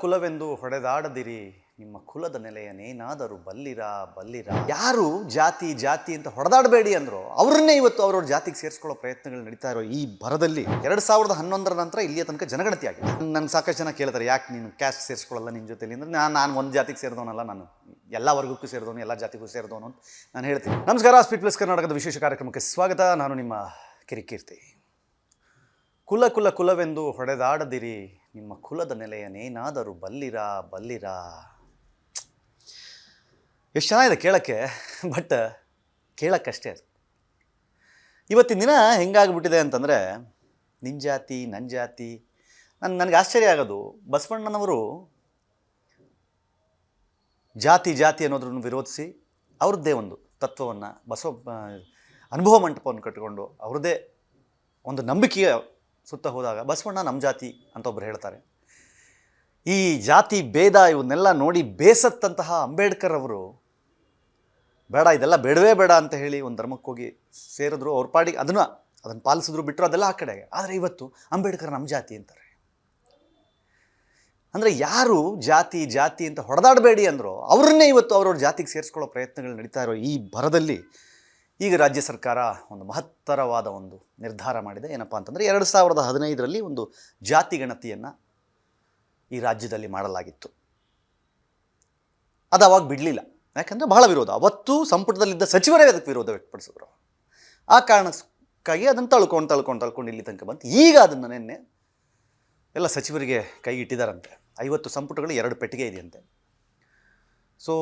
ಕುಲವೆಂದು ಹೊಡೆದಾಡದಿರಿ, ನಿಮ್ಮ ಕುಲದ ನೆಲೆಯನ್ನೇನಾದರೂ ಬಲ್ಲಿರ. ಯಾರು ಜಾತಿ ಜಾತಿ ಅಂತ ಹೊಡೆದಾಡಬೇಡಿ ಅಂದ್ರು ಅವ್ರನ್ನೇ ಇವತ್ತು ಅವ್ರವ್ರ ಜಾತಿಗೆ ಸೇರಿಸ್ಕೊಳ್ಳೋ ಪ್ರಯತ್ನಗಳು ನಡೀತಾ ಇರೋ ಈ ಭರದಲ್ಲಿ 2011 ನಂತರ ಇಲ್ಲಿಯ ತನಕ ಜನಗಣತಿ ಆಗಿದೆ. ನನಗೆ ಸಾಕಷ್ಟು ಜನ ಕೇಳ್ತಾರೆ, ಯಾಕೆ ನೀನು ಕ್ಯಾಸ್ಟ್ ಸೇರಿಸ್ಕೊಳ್ಳಲ್ಲ ನಿನ್ನ ಜೊತೆಲಿ ಅಂದ್ರೆ ನಾನು ಒಂದು ಜಾತಿಗೆ ಸೇರಿದವನಲ್ಲ, ನಾನು ಎಲ್ಲ ವರ್ಗಕ್ಕೂ ಸೇರಿದವನು, ಎಲ್ಲ ಜಾತಿಗೂ ಸೇರಿದವನು ಅಂತ ನಾನು ಹೇಳ್ತೀನಿ. ನಮಸ್ಕಾರ, ಸ್ಪೀಡ್ ಪ್ಲಸ್ ಕರ್ನಾಟಕದ ವಿಶೇಷ ಕಾರ್ಯಕ್ರಮಕ್ಕೆ ಸ್ವಾಗತ. ನಾನು ನಿಮ್ಮ ಕಿರಿಕೀರ್ತಿ. ಕುಲವೆಂದು ಹೊಡೆದಾಡದಿರಿ, ನಿಮ್ಮ ಕುಲದ ನೆಲೆಯನ್ನೇನಾದರೂ ಬಲ್ಲಿರ. ಎಷ್ಟು ಚೆನ್ನಾಗಿದೆ ಕೇಳೋಕ್ಕೆ, ಬಟ್ ಕೇಳೋಕ್ಕಷ್ಟೇ ಅದು. ಇವತ್ತಿನ ದಿನ ಹೆಂಗಾಗ್ಬಿಟ್ಟಿದೆ ಅಂತಂದರೆ, ನಿನ್ನ ಜಾತಿ ನನ್ನ ಜಾತಿ. ನನಗೆ ಆಶ್ಚರ್ಯ ಆಗೋದು, ಬಸವಣ್ಣನವರು ಜಾತಿ ಅನ್ನೋದ್ರನ್ನು ವಿರೋಧಿಸಿ ಅವ್ರದ್ದೇ ಒಂದು ತತ್ವವನ್ನು ಅನುಭವ ಮಂಟಪವನ್ನು ಕಟ್ಟಿಕೊಂಡು ಅವ್ರದ್ದೇ ಒಂದು ನಂಬಿಕೆಯ ಸುತ್ತ ಹೋದಾಗ ಬಸವಣ್ಣ ನಮ್ಮ ಜಾತಿ ಅಂತ ಒಬ್ಬರು ಹೇಳ್ತಾರೆ. ಈ ಜಾತಿ ಭೇದ ಇವನ್ನೆಲ್ಲ ನೋಡಿ ಬೇಸತ್ತಂತಹ ಅಂಬೇಡ್ಕರ್ ಅವರು ಬೇಡ, ಇದೆಲ್ಲ ಬೇಡವೇ ಬೇಡ ಅಂತ ಹೇಳಿ ಒಂದು ಧರ್ಮಕ್ಕೆ ಹೋಗಿ ಸೇರಿದ್ರು. ಅವ್ರ ಪಾಡಿಗೆ ಅದನ್ನು ಪಾಲಿಸಿದ್ರು, ಬಿಟ್ಟರು, ಅದೆಲ್ಲ ಆ ಕಡೆಗೆ. ಆದರೆ ಇವತ್ತು ಅಂಬೇಡ್ಕರ್ ನಮ್ಮ ಜಾತಿ ಅಂತಾರೆ. ಅಂದರೆ ಯಾರು ಜಾತಿ ಜಾತಿ ಅಂತ ಹೊಡೆದಾಡಬೇಡಿ ಅಂದರು ಅವ್ರನ್ನೇ ಇವತ್ತು ಅವ್ರವ್ರ ಜಾತಿಗೆ ಸೇರಿಸ್ಕೊಳ್ಳೋ ಪ್ರಯತ್ನಗಳು ನಡೀತಾ ಇರೋ ಈ ಭರದಲ್ಲಿ ಈಗ ರಾಜ್ಯ ಸರ್ಕಾರ ಒಂದು ಮಹತ್ತರವಾದ ಒಂದು ನಿರ್ಧಾರ ಮಾಡಿದೆ. ಏನಪ್ಪ ಅಂತಂದರೆ 2015ರಲ್ಲಿ ಒಂದು ಜಾತಿ ಗಣತಿಯನ್ನು ಈ ರಾಜ್ಯದಲ್ಲಿ ಮಾಡಲಾಗಿತ್ತು. ಅದು ಅವಾಗ ಬಿಡಲಿಲ್ಲ, ಯಾಕಂದರೆ ಬಹಳ ವಿರೋಧ. ಅವತ್ತು ಸಂಪುಟದಲ್ಲಿದ್ದ ಸಚಿವರೇ ಅದಕ್ಕೆ ವಿರೋಧ ವ್ಯಕ್ತಪಡಿಸಿದ್ರು. ಆ ಕಾರಣಕ್ಕಾಗಿ ಅದನ್ನು ತಳ್ಕೊಂಡು ಇಲ್ಲಿ ತನಕ ಬಂತು. ಈಗ ಅದನ್ನು ನಿನ್ನೆ ಎಲ್ಲ ಸಚಿವರಿಗೆ ಕೈ ಇಟ್ಟಿದ್ದಾರಂತೆ. 50 ಸಂಪುಟಗಳು 2 ಪೆಟ್ಟಿಗೆ ಇದೆಯಂತೆ. ಸೊ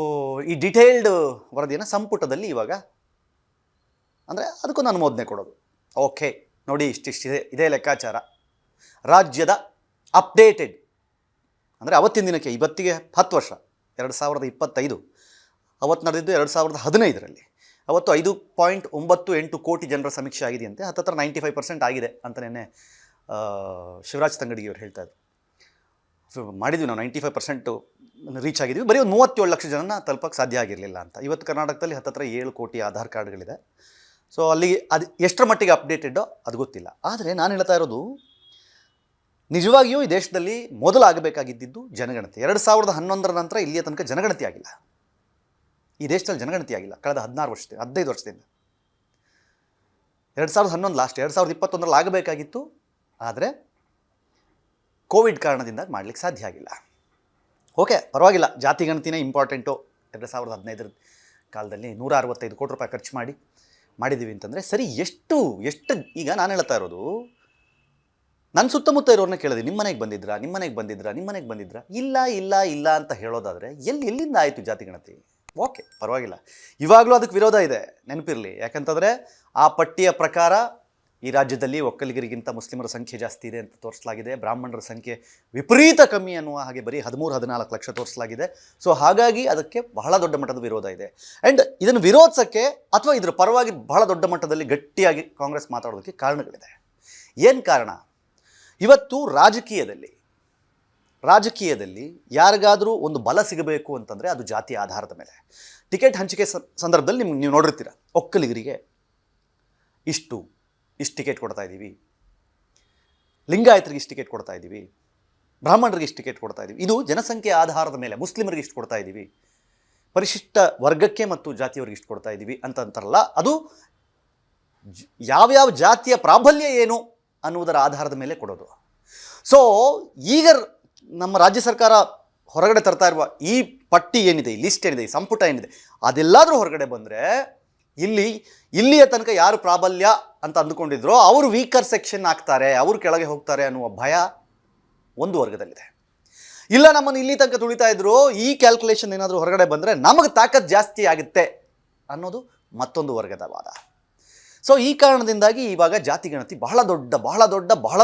ಈ ಡಿಟೇಲ್ಡ್ ವರದಿಯನ್ನು ಸಂಪುಟದಲ್ಲಿ ಇವಾಗ ಅಂದರೆ ಅದಕ್ಕೊಂದು ಅನುಮೋದನೆ ಕೊಡೋದು. ಓಕೆ ನೋಡಿ, ಇಷ್ಟಿದೆ, ಇದೇ ಲೆಕ್ಕಾಚಾರ. ರಾಜ್ಯದ ಅಪ್ಡೇಟೆಡ್ ಅಂದರೆ ಅವತ್ತಿನ ದಿನಕ್ಕೆ ಇವತ್ತಿಗೆ 10 ವರ್ಷ, 2025. ಅವತ್ತು ನಡೆದಿದ್ದು 2015ರಲ್ಲಿ. ಅವತ್ತು 5.98 ಕೋಟಿ ಜನರ ಸಮೀಕ್ಷೆ ಆಗಿದೆಯಂತೆ. ಹತ್ತತ್ರ 95% ಆಗಿದೆ ಅಂತ ನೆನ್ನೆ ಶಿವರಾಜ್ ತಂಗಡಿಯವರು ಹೇಳ್ತಾ ಇದ್ರು. ಮಾಡಿದ್ವಿ ನಾವು 95% ರೀಚ್ ಆಗಿದ್ವಿ. ಬರೀ ಒಂದು 37 ಲಕ್ಷ ಜನನ ತಲುಪಕ್ಕೆ ಸಾಧ್ಯ ಆಗಿರಲಿಲ್ಲ ಅಂತ. ಇವತ್ತು ಕರ್ನಾಟಕದಲ್ಲಿ ಹತ್ತತ್ರ 7 ಕೋಟಿ ಆಧಾರ್ ಕಾರ್ಡ್ಗಳಿದೆ. ಸೊ ಅಲ್ಲಿಗೆ ಅದು ಎಷ್ಟರ ಮಟ್ಟಿಗೆ ಅಪ್ಡೇಟೆಡ್ಡೋ ಅದು ಗೊತ್ತಿಲ್ಲ. ಆದರೆ ನಾನು ಹೇಳ್ತಾ ಇರೋದು, ನಿಜವಾಗಿಯೂ ಈ ದೇಶದಲ್ಲಿ ಮೊದಲಾಗಬೇಕಾಗಿದ್ದು ಜನಗಣತಿ. 2011 ನಂತರ ಇಲ್ಲಿಯ ತನಕ ಜನಗಣತಿ ಆಗಿಲ್ಲ. ಈ ದೇಶದಲ್ಲಿ ಜನಗಣತಿ ಆಗಿಲ್ಲ ಕಳೆದ 15 ವರ್ಷದಿಂದ. 2011 ಲಾಸ್ಟ್, 2021ರಲ್ಲಿ ಆಗಬೇಕಾಗಿತ್ತು. ಆದರೆ ಕೋವಿಡ್ ಕಾರಣದಿಂದ ಮಾಡಲಿಕ್ಕೆ ಸಾಧ್ಯ ಆಗಿಲ್ಲ. ಓಕೆ, ಪರವಾಗಿಲ್ಲ, ಜಾತಿ ಗಣತಿನೇ ಇಂಪಾರ್ಟೆಂಟು. 2015 ಕಾಲದಲ್ಲಿ 165 ಕೋಟಿ ರೂಪಾಯಿ ಖರ್ಚು ಮಾಡಿದ್ದೀವಿ ಅಂತಂದರೆ ಸರಿ. ಎಷ್ಟು ಈಗ ನಾನು ಹೇಳ್ತಾ ಇರೋದು, ನನ್ನ ಸುತ್ತಮುತ್ತ ಇರೋರನ್ನ ಕೇಳಿದೆ, ನಿಮ್ಮ ಮನೆಗೆ ಬಂದಿದ್ರಾ? ಇಲ್ಲ ಅಂತ ಹೇಳೋದಾದರೆ ಎಲ್ಲಿಂದ ಆಯಿತು ಜಾತಿ ಗಣತಿ? ಓಕೆ, ಪರವಾಗಿಲ್ಲ. ಇವಾಗಲೂ ಅದಕ್ಕೆ ವಿರೋಧ ಇದೆ, ನೆನಪಿರಲಿ. ಯಾಕಂತಂದರೆ ಆ ಪಟ್ಟಿಯ ಪ್ರಕಾರ ಈ ರಾಜ್ಯದಲ್ಲಿ ಒಕ್ಕಲಿಗರಿಗಿಂತ ಮುಸ್ಲಿಮರ ಸಂಖ್ಯೆ ಜಾಸ್ತಿ ಇದೆ ಅಂತ ತೋರಿಸಲಾಗಿದೆ. ಬ್ರಾಹ್ಮಣರ ಸಂಖ್ಯೆ ವಿಪರೀತ ಕಮ್ಮಿ ಅನ್ನುವ ಹಾಗೆ ಬರೀ 13-14 ಲಕ್ಷ ತೋರಿಸಲಾಗಿದೆ. ಸೊ ಹಾಗಾಗಿ ಅದಕ್ಕೆ ಬಹಳ ದೊಡ್ಡ ಮಟ್ಟದ ವಿರೋಧ ಇದೆ. ಆ್ಯಂಡ್ ಇದನ್ನು ವಿರೋಧಿಸೋಕ್ಕೆ ಅಥವಾ ಇದರ ಪರವಾಗಿ ಬಹಳ ದೊಡ್ಡ ಮಟ್ಟದಲ್ಲಿ ಗಟ್ಟಿಯಾಗಿ ಕಾಂಗ್ರೆಸ್ ಮಾತಾಡೋದಕ್ಕೆ ಕಾರಣಗಳಿದೆ. ಏನು ಕಾರಣ? ಇವತ್ತು ರಾಜಕೀಯದಲ್ಲಿ ಯಾರಿಗಾದರೂ ಒಂದು ಬಲ ಸಿಗಬೇಕು ಅಂತಂದರೆ ಅದು ಜಾತಿಯ ಆಧಾರದ ಮೇಲೆ. ಟಿಕೆಟ್ ಹಂಚಿಕೆ ಸಂದರ್ಭದಲ್ಲಿ ನೀವು ನೋಡಿರ್ತೀರ, ಒಕ್ಕಲಿಗರಿಗೆ ಇಷ್ಟು ಟಿಕೆಟ್ ಕೊಡ್ತಾ ಇದ್ದೀವಿ, ಲಿಂಗಾಯತರಿಗೆ ಇಷ್ಟು ಟಿಕೆಟ್ ಕೊಡ್ತಾ ಇದ್ದೀವಿ, ಬ್ರಾಹ್ಮಣರಿಗೆ ಇಷ್ಟು ಟಿಕೆಟ್ ಕೊಡ್ತಾ ಇದ್ದೀವಿ. ಇದು ಜನಸಂಖ್ಯೆ ಆಧಾರದ ಮೇಲೆ. ಮುಸ್ಲಿಮರಿಗೆ ಇಷ್ಟು ಕೊಡ್ತಾ ಇದ್ದೀವಿ, ಪರಿಶಿಷ್ಟ ವರ್ಗಕ್ಕೆ ಮತ್ತು ಜಾತಿಯವರಿಗೆ ಇಷ್ಟು ಕೊಡ್ತಾ ಇದ್ದೀವಿ ಅಂತಾರಲ್ಲ, ಅದು ಯಾವ್ಯಾವ ಜಾತಿಯ ಪ್ರಾಬಲ್ಯ ಏನು ಅನ್ನುವುದರ ಆಧಾರದ ಮೇಲೆ ಕೊಡೋದು. ಸೊ ಈಗ ನಮ್ಮ ರಾಜ್ಯ ಸರ್ಕಾರ ಹೊರಗಡೆ ತರ್ತಾ ಇರುವ ಈ ಪಟ್ಟಿ ಏನಿದೆ, ಈ ಲಿಸ್ಟ್ ಏನಿದೆ, ಈ ಸಂಪುಟ ಏನಿದೆ, ಅದೆಲ್ಲಾದರೂ ಹೊರಗಡೆ ಬಂದರೆ ಇಲ್ಲಿಯ ತನಕ ಯಾರು ಪ್ರಾಬಲ್ಯ ಅಂತ ಅಂದುಕೊಂಡಿದ್ರೋ ಅವರು ವೀಕರ್ ಸೆಕ್ಷನ್ ಆಗ್ತಾರೆ, ಅವರು ಕೆಳಗೆ ಹೋಗ್ತಾರೆ ಅನ್ನುವ ಭಯ ಒಂದು ವರ್ಗದಲ್ಲಿದೆ. ಇಲ್ಲ, ನಮ್ಮನ್ನು ಇಲ್ಲಿ ತನಕ ತುಳಿತಾ ಇದ್ರು, ಈ ಕ್ಯಾಲ್ಕುಲೇಷನ್ ಏನಾದರೂ ಹೊರಗಡೆ ಬಂದರೆ ನಮಗೆ ತಾಕತ್ ಜಾಸ್ತಿ ಆಗುತ್ತೆ ಅನ್ನೋದು ಮತ್ತೊಂದು ವರ್ಗದ ವಾದ. ಸೊ ಈ ಕಾರಣದಿಂದಾಗಿ ಇವಾಗ ಜಾತಿ ಗಣತಿ ಬಹಳ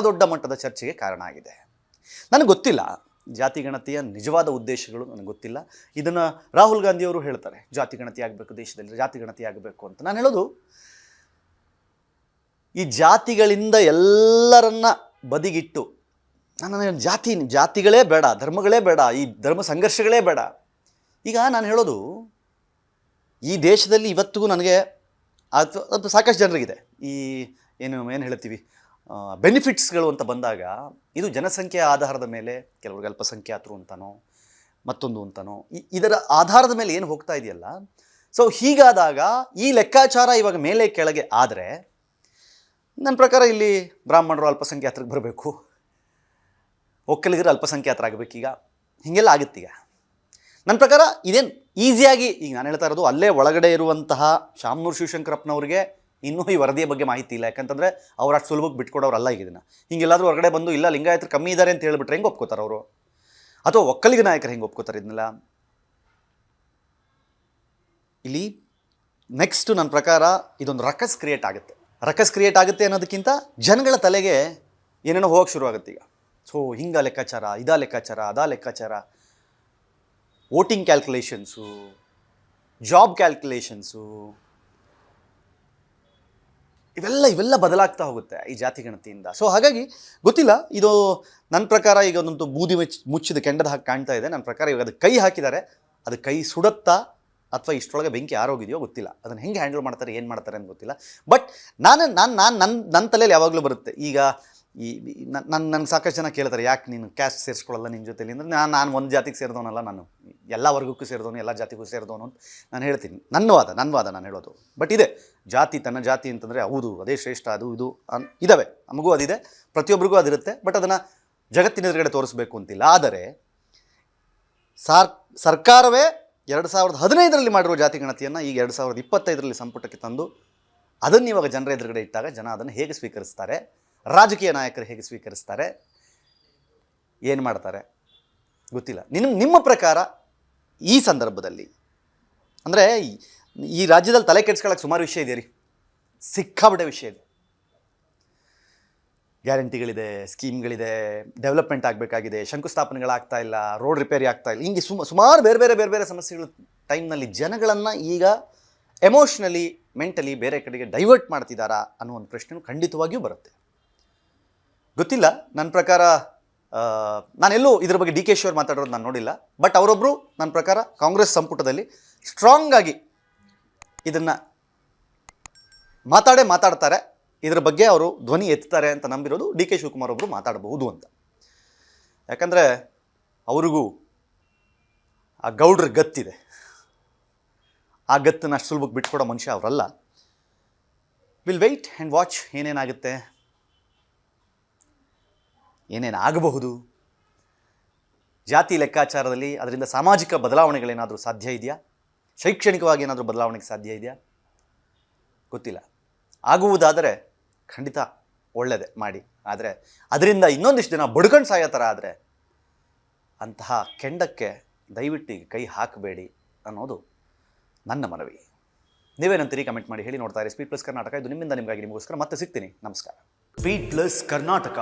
ದೊಡ್ಡ ಮಟ್ಟದ ಚರ್ಚೆಗೆ ಕಾರಣ ಆಗಿದೆ. ನನಗೆ ಗೊತ್ತಿಲ್ಲ ಜಾತಿ ಗಣತಿಯ ನಿಜವಾದ ಉದ್ದೇಶಗಳು, ನನಗೆ ಗೊತ್ತಿಲ್ಲ. ಇದನ್ನು ರಾಹುಲ್ ಗಾಂಧಿಯವರು ಹೇಳ್ತಾರೆ, ಜಾತಿ ಗಣತಿ ಆಗಬೇಕು, ದೇಶದಲ್ಲಿ ಜಾತಿ ಗಣತಿ ಆಗಬೇಕು ಅಂತ. ನಾನು ಹೇಳೋದು, ಈ ಜಾತಿಗಳಿಂದ ಎಲ್ಲರನ್ನ ಬದಿಗಿಟ್ಟು ನನ್ನ ಜಾತಿಗಳೇ ಬೇಡ, ಧರ್ಮಗಳೇ ಬೇಡ, ಈ ಧರ್ಮ ಸಂಘರ್ಷಗಳೇ ಬೇಡ. ಈಗ ನಾನು ಹೇಳೋದು, ಈ ದೇಶದಲ್ಲಿ ಇವತ್ತಿಗೂ ನನಗೆ ಅದು ಸಾಕಷ್ಟು ಜನರಿಗಿದೆ, ಈ ಏನು ಹೇಳ್ತೀವಿ, ಬೆನಿಫಿಟ್ಸ್ಗಳು ಅಂತ ಬಂದಾಗ ಇದು ಜನಸಂಖ್ಯೆಯ ಆಧಾರದ ಮೇಲೆ ಕೆಲವ್ರಿಗೆ ಅಲ್ಪಸಂಖ್ಯಾತರು ಅಂತನೋ ಮತ್ತೊಂದು ಅಂತನೋ ಇದರ ಆಧಾರದ ಮೇಲೆ ಏನು ಹೋಗ್ತಾ ಇದೆಯಲ್ಲ. ಸೊ ಹೀಗಾದಾಗ ಈ ಲೆಕ್ಕಾಚಾರ ಇವಾಗ ಮೇಲೆ ಕೆಳಗೆ ಆದರೆ ನನ್ನ ಪ್ರಕಾರ ಇಲ್ಲಿ ಬ್ರಾಹ್ಮಣರು ಅಲ್ಪಸಂಖ್ಯಾತರಿಗೆ ಬರಬೇಕು, ಒಕ್ಕಲಿಗರು ಅಲ್ಪಸಂಖ್ಯಾತರಾಗಬೇಕೀಗ, ಹೀಗೆಲ್ಲ ಆಗುತ್ತೀಗ. ನನ್ನ ಪ್ರಕಾರ ಇದೇನು ಈಸಿಯಾಗಿ ಈಗ ನಾನು ಹೇಳ್ತಾ ಇರೋದು ಅಲ್ಲೇ ಒಳಗಡೆ ಇರುವಂತಹ ಶಾಮನೂರು ಶಿವಶಂಕರಪ್ಪನವ್ರಿಗೆ ಇನ್ನೂ ಈ ವರದಿಯ ಬಗ್ಗೆ ಮಾಹಿತಿ ಇಲ್ಲ. ಯಾಕಂತಂದರೆ ಅವ್ರು ಅಷ್ಟು ಸುಲಭಕ್ಕೆ ಬಿಟ್ಕೊಡೋರಲ್ಲ ಈಗ ಇದನ್ನು. ಹಿಂಗೆಲ್ಲಾದರೂ ಹೊರಗಡೆ ಬಂದು ಇಲ್ಲ ಲಿಂಗಾಯತರು ಕಮ್ಮಿ ಇದ್ದಾರೆ ಅಂತ ಹೇಳಿಬಿಟ್ರೆ ಹೆಂಗೆ ಒಪ್ಕೋತಾರೆ ಅವರು, ಅಥವಾ ಒಕ್ಕಲಿಗ ನಾಯಕರು ಹೆಂಗೆ ಒಪ್ಕೋತಾರೆ ಇದನ್ನೆಲ್ಲ. ಇಲ್ಲಿ ನೆಕ್ಸ್ಟು ನನ್ನ ಪ್ರಕಾರ ಇದೊಂದು ರಕಸ್ ಕ್ರಿಯೇಟ್ ಆಗುತ್ತೆ ಅನ್ನೋದಕ್ಕಿಂತ ಜನಗಳ ತಲೆಗೆ ಏನೇನೋ ಹೋಗಕ್ಕೆ ಶುರು ಆಗುತ್ತೆ ಈಗ. ಸೊ ಹಿಂಗೆ ಲೆಕ್ಕಾಚಾರ, ಇದಾ ಲೆಕ್ಕಾಚಾರ, ಅದಾ ಲೆಕ್ಕಾಚಾರ, ವೋಟಿಂಗ್ ಕ್ಯಾಲ್ಕುಲೇಷನ್ಸು, ಜಾಬ್ ಕ್ಯಾಲ್ಕುಲೇಷನ್ಸು, ಇವೆಲ್ಲ ಬದಲಾಗ್ತಾ ಹೋಗುತ್ತೆ ಈ ಜಾತಿ ಗಣತಿಯಿಂದ. ಸೊ ಹಾಗಾಗಿ ಗೊತ್ತಿಲ್ಲ, ಇದು ನನ್ನ ಪ್ರಕಾರ ಈಗ ಒಂದೊಂದು ಬೂದಿ ಮುಚ್ಚಿದ ಕೆಂಡದ ಹಾಕಿ ಕಾಣ್ತಾ ಇದೆ. ನನ್ನ ಪ್ರಕಾರ ಇವಾಗ ಅದು ಕೈ ಹಾಕಿದ್ದಾರೆ, ಅದು ಕೈ ಸುಡುತ್ತಾ ಅಥವಾ ಇಷ್ಟರೊಳಗೆ ಬೆಂಕಿ ಆರೋಗಿದೆಯೋ ಗೊತ್ತಿಲ್ಲ. ಅದನ್ನು ಹೆಂಗೆ ಹ್ಯಾಂಡಲ್ ಮಾಡ್ತಾರೆ, ಏನು ಮಾಡ್ತಾರೆ ಅಂತ ಗೊತ್ತಿಲ್ಲ. ಬಟ್ ನನ್ನ ತಲೆಯಲ್ಲಿ ಯಾವಾಗಲೂ ಬರುತ್ತೆ ಈಗ ನನಗೆ ಸಾಕಷ್ಟು ಜನ ಕೇಳ್ತಾರೆ, ಯಾಕೆ ನೀನು ಕ್ಯಾಸ್ಟ್ ಸೇರಿಸ್ಕೊಳ್ಳಲ್ಲ ನಿನ್ನ ಜೊತೆಲಿ ಅಂದರೆ ನಾನು ಒಂದು ಜಾತಿಗೆ ಸೇರಿದವನಲ್ಲ, ನಾನು ಎಲ್ಲ ವರ್ಗಕ್ಕೂ ಸೇರಿದವನು, ಎಲ್ಲ ಜಾತಿಗೂ ಸೇರಿದವನು ಅಂತ ನಾನು ಹೇಳ್ತೀನಿ. ನನ್ನ ವಾದ ನಾನು ಹೇಳೋದು. ಬಟ್ ಇದೆ ಜಾತಿ, ತನ್ನ ಜಾತಿ ಅಂತಂದರೆ ಹೌದು ಅದೇ ಶ್ರೇಷ್ಠ, ಅದು ಇದು ಇದ್ದಾವೆ, ನಮಗೂ ಅದಿದೆ, ಪ್ರತಿಯೊಬ್ಬರಿಗೂ ಅದಿರುತ್ತೆ. ಬಟ್ ಅದನ್ನು ಜಗತ್ತಿನ ಎದುರುಗಡೆ ತೋರಿಸ್ಬೇಕು ಅಂತಿಲ್ಲ. ಆದರೆ ಸರ್ಕಾರವೇ 2015ರಲ್ಲಿ ಮಾಡಿರುವ ಜಾತಿ ಗಣತಿಯನ್ನು ಈಗ 2025ರಲ್ಲಿ ಸಂಪುಟಕ್ಕೆ ತಂದು ಅದನ್ನು ಇವಾಗ ಜನರ ಎದುರುಗಡೆ ಇಟ್ಟಾಗ ಜನ ಅದನ್ನು ಹೇಗೆ ಸ್ವೀಕರಿಸ್ತಾರೆ, ರಾಜಕೀಯ ನಾಯಕರು ಹೇಗೆ ಸ್ವೀಕರಿಸ್ತಾರೆ, ಏನು ಮಾಡ್ತಾರೆ ಗೊತ್ತಿಲ್ಲ. ನಿಮ್ಮ ಪ್ರಕಾರ ಈ ಸಂದರ್ಭದಲ್ಲಿ ಅಂದರೆ ಈ ರಾಜ್ಯದಲ್ಲಿ ತಲೆ ಕೆಡ್ಸ್ಕೊಳ್ಳೋಕೆ ಸುಮಾರು ವಿಷಯ ಇದೆ ರೀ, ಸಿಕ್ಕಾಬಿಟ್ಟೆ ವಿಷಯ ಇದೆ. ಗ್ಯಾರಂಟಿಗಳಿದೆ, ಸ್ಕೀಮ್ಗಳಿದೆ, ಡೆವಲಪ್ಮೆಂಟ್ ಆಗಬೇಕಾಗಿದೆ, ಶಂಕುಸ್ಥಾಪನೆಗಳಾಗ್ತಾ ಇಲ್ಲ, ರೋಡ್ ರಿಪೇರಿ ಆಗ್ತಾ ಇಲ್ಲ, ಹಿಂಗೆ ಸುಮಾರು ಬೇರೆ ಸಮಸ್ಯೆಗಳ ಟೈಮ್ನಲ್ಲಿ ಜನಗಳನ್ನು ಈಗ ಎಮೋಷ್ನಲಿ ಮೆಂಟಲಿ ಬೇರೆ ಕಡೆಗೆ ಡೈವರ್ಟ್ ಮಾಡ್ತಿದ್ದಾರಾ ಅನ್ನೋ ಒಂದು ಪ್ರಶ್ನೆಯೂ ಖಂಡಿತವಾಗಿಯೂ ಬರುತ್ತೆ. ಗೊತ್ತಿಲ್ಲ, ನನ್ನ ಪ್ರಕಾರ ನಾನೆಲ್ಲೂ ಇದ್ರ ಬಗ್ಗೆ ಡಿ ಕೆ ಶಿ ಅವ್ರು ಮಾತಾಡೋದು ನಾನು ನೋಡಿಲ್ಲ. ಬಟ್ ಅವರೊಬ್ಬರು ನನ್ನ ಪ್ರಕಾರ ಕಾಂಗ್ರೆಸ್ ಸಂಪುಟದಲ್ಲಿ ಸ್ಟ್ರಾಂಗ್ ಆಗಿ ಇದನ್ನು ಮಾತಾಡ್ತಾರೆ, ಇದ್ರ ಬಗ್ಗೆ ಅವರು ಧ್ವನಿ ಎತ್ತಾರೆ ಅಂತ ನಂಬಿರೋದು ಡಿ ಕೆ ಶಿವಕುಮಾರ್ ಒಬ್ಬರು ಮಾತಾಡಬಹುದು ಅಂತ. ಯಾಕಂದರೆ ಅವ್ರಿಗೂ ಆ ಗೌಡ್ರ ಗತ್ತಿದೆ, ಆ ಗತ್ತನ್ನು ಅಷ್ಟು ಸುಲಭಕ್ಕೆ ಬಿಟ್ಕೊಡೋ ಮನುಷ್ಯ ಅವರಲ್ಲ. ವಿಲ್ ವೆಯ್ಟ್ ಆ್ಯಂಡ್ ವಾಚ್ ಏನೇನಾಗುತ್ತೆ, ಏನೇನಾಗಬಹುದು. ಜಾತಿ ಲೆಕ್ಕಾಚಾರದಲ್ಲಿ ಅದರಿಂದ ಸಾಮಾಜಿಕ ಬದಲಾವಣೆಗಳೇನಾದರೂ ಸಾಧ್ಯ ಇದೆಯಾ, ಶೈಕ್ಷಣಿಕವಾಗಿ ಏನಾದರೂ ಬದಲಾವಣೆಗೆ ಸಾಧ್ಯ ಇದೆಯಾ ಗೊತ್ತಿಲ್ಲ. ಆಗುವುದಾದರೆ ಖಂಡಿತ ಒಳ್ಳೆಯದೇ ಮಾಡಿ. ಆದರೆ ಅದರಿಂದ ಇನ್ನೊಂದಿಷ್ಟು ಜನ ಬಡ್ಕೊಂಡು ಸಾಯೋ ಥರ ಆದರೆ ಅಂತಹ ಕೆಂಡಕ್ಕೆ ದಯವಿಟ್ಟು ಈಗ ಕೈ ಹಾಕಬೇಡಿ ಅನ್ನೋದು ನನ್ನ ಮನವಿ. ನೀವೇನಂತೀರಿ ಕಮೆಂಟ್ ಮಾಡಿ ಹೇಳಿ. ನೋಡ್ತಾ ಇರಿ ಸ್ಪೀಡ್ ಪ್ಲಸ್ ಕರ್ನಾಟಕ. ಇದು ನಿಮ್ಮಿಂದ ನಿಮಗಾಗಿ, ನಿಮಗೋಸ್ಕರ ಮತ್ತೆ ಸಿಗ್ತೀನಿ. ನಮಸ್ಕಾರ. Speed plus Karnataka.